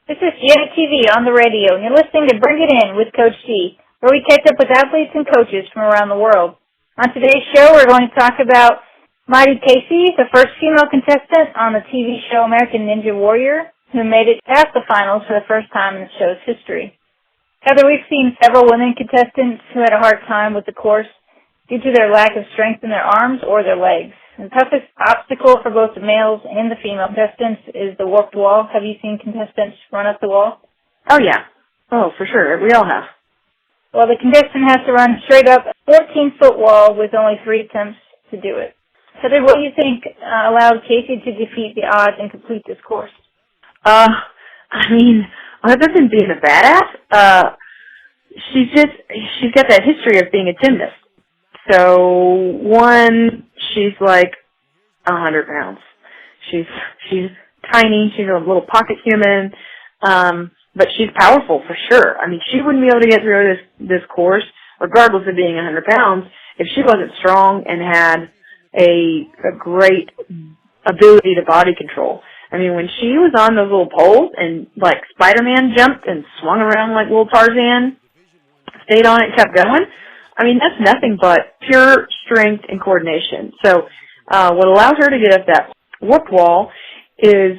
This is Janet TV on the radio, and you're listening to Bring It In with Coach G, where we catch up with athletes and coaches from around the world. On today's show, we're going to talk about Mighty Kacy, the first female contestant on the TV show American Ninja Warrior, who made it past the finals for the first time in the show's history. Heather, we've seen several women contestants who had a hard time with the course due to their lack of strength in their arms or their legs. The toughest obstacle for both the males and the female contestants is the warped wall. Have you seen contestants run up the wall? Oh, yeah. Oh, for sure. We all have. Well, the contestant has to run straight up a 14-foot wall with only 3 attempts to do it. Heather, what do you think allowed Kacy to defeat the odds and complete this course? I mean, other than being a badass, she's got that history of being a gymnast. So, one, she's like 100 pounds. She's tiny. She's a little pocket human, but she's powerful for sure. I mean, she wouldn't be able to get through this course, regardless of being 100 pounds, if she wasn't strong and had a great ability to body control. I mean, when she was on those little poles and like Spider-Man jumped and swung around like little Tarzan, stayed on it, kept going. I mean, that's nothing but pure strength and coordination. So what allows her to get up that warp wall is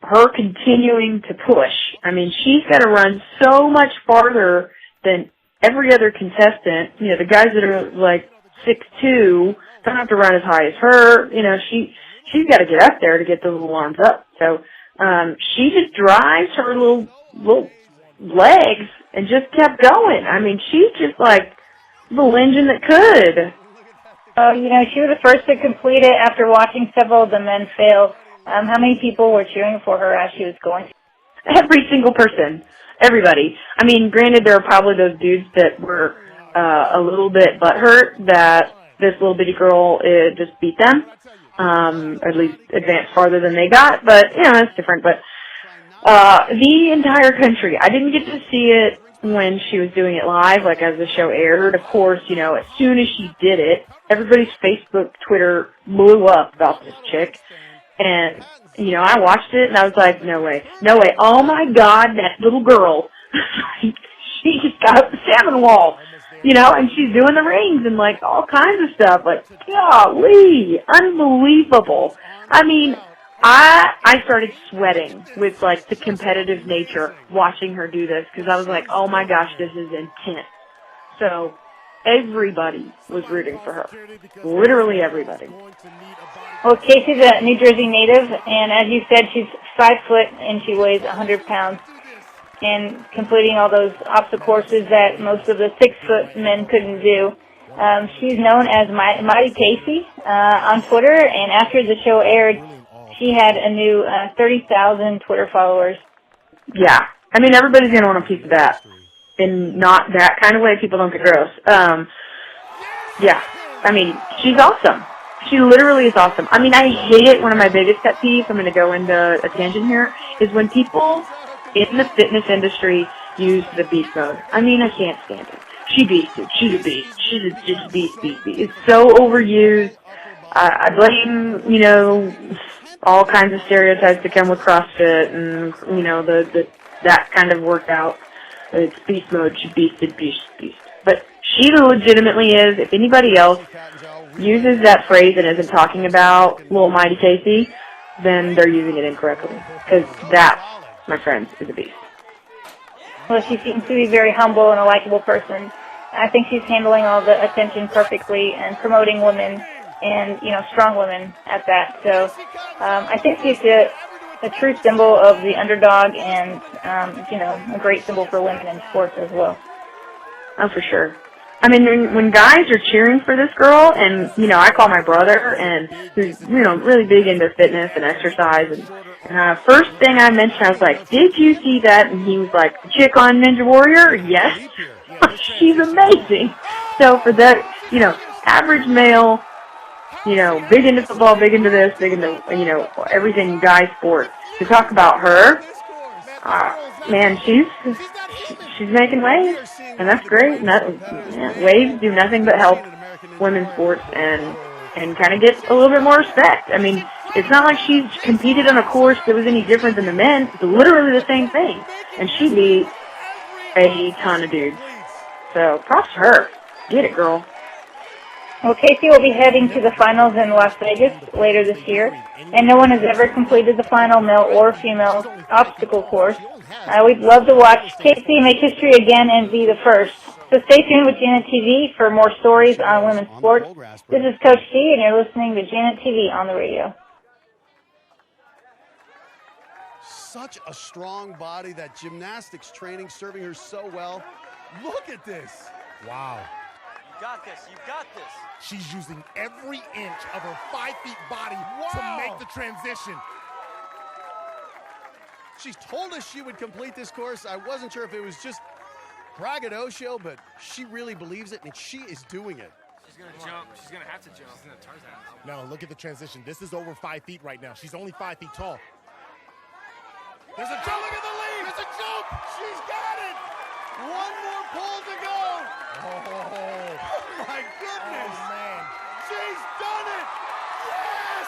her continuing to push. I mean, she's got to run so much farther than every other contestant. You know, the guys that are like 6'2" don't have to run as high as her. You know, she's got to get up there to get those little arms up. So she just drives her little legs and just kept going. I mean, she's just like little engine that could. You know, she was the first to complete it after watching several of the men fail. How many people were cheering for her as she was going? Every single person. Everybody. I mean, granted, there are probably those dudes that were a little bit butthurt that this little bitty girl just beat them, at least advanced farther than they got, but, you know, that's different. But the entire country, I didn't get to see it when she was doing it live, like as the show aired. Of course, you know, as soon as she did it, everybody's Facebook, Twitter blew up about this chick. And, you know, I watched it and I was like, no way. Oh my God, that little girl, she just got up the salmon wall, you know, and she's doing the rings and like all kinds of stuff. Like, golly, unbelievable. I mean, I started sweating with, like, the competitive nature watching her do this because I was like, oh, my gosh, this is intense. So everybody was rooting for her. Literally everybody. Well, Kacy's a New Jersey native, and as you said, she's 5 foot and she weighs 100 pounds. And completing all those obstacle courses that most of the 6-foot men couldn't do. She's known as Mighty Kacy on Twitter, and after the show aired, she had a new 30,000 Twitter followers. Yeah. I mean, everybody's going to want a piece of that. In not that kind of way, people don't get gross. Yeah. I mean, she's awesome. She literally is awesome. I mean, I hate it. One of my biggest pet peeves, I'm going to go into a tangent here, is when people in the fitness industry use the beast mode. I mean, I can't stand it. She beasted. She's a beast. She's just beast. It's so overused. I blame, you know, all kinds of stereotypes that come with CrossFit and, you know, that kind of workout. It's beast mode. She beasted, beast. But she legitimately is. If anybody else uses that phrase and isn't talking about little Mighty Kacy, then they're using it incorrectly. Because that, my friends, is a beast. Well, she seems to be very humble and a likable person. I think she's handling all the attention perfectly and promoting women and, you know, strong women at that. So I think she's a true symbol of the underdog and, you know, a great symbol for women in sports as well. Oh, for sure. I mean, when guys are cheering for this girl, and, you know, I call my brother, and who's, you know, really big into fitness and exercise, and first thing I mentioned, I was like, did you see that? And he was like, the chick on Ninja Warrior? Yes. She's amazing. So for that, you know, average male, you know, big into football, big into this, big into, you know, everything guy sports, to talk about her, man, she's making waves, and that's great. And waves do nothing but help women's sports and kind of get a little bit more respect. I mean, It's not like she competed on a course that was any different than the men. It's literally the same thing. And she beat a ton of dudes. So, props to her. Get it, girl. Well, Kacy will be heading to the finals in Las Vegas later this year, and no one has ever completed the final male or female obstacle course. We'd love to watch Kacy make history again and be the first. So stay tuned with Janet TV for more stories on women's sports. This is Coach C, and you're listening to Janet TV on the radio. Such a strong body, that gymnastics training serving her so well. Look at this. Wow. You got this. You got this. She's using every inch of her 5 feet body to make the transition. She's told us she would complete this course. I wasn't sure if it was just braggadocio, but she really believes it, and she is doing it. She's going to jump. She's going to have to jump. She's going to Tarzan. Now, look at the transition. This is over 5 feet right now. She's only 5 feet tall. There's a jump. Look at the lead. There's a jump. She's got it. One more pull to go. Oh, My goodness. oh man. She's done it. Yes.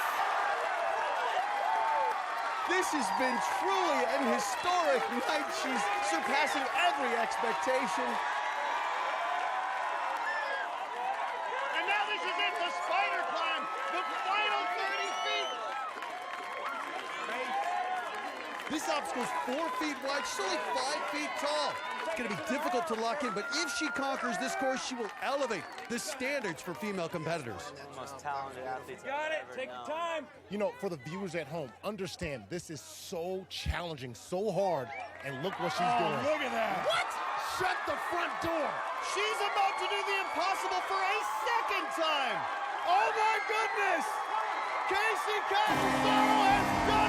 This has been truly an historic night. She's surpassing every expectation. And now this is it, the spider climb, the final 30 feet. This obstacle's 4 feet wide. She's only 5 feet tall. It's going to be difficult to lock in, but if she conquers this course, she will elevate the standards for female competitors. The most talented athletes. Got it. Take the time. You know, for the viewers at home, understand this is so challenging, so hard, and look what she's doing. Look at that. What? Shut the front door. She's about to do the impossible for a second time. Oh my goodness! Kacy Catanzaro has done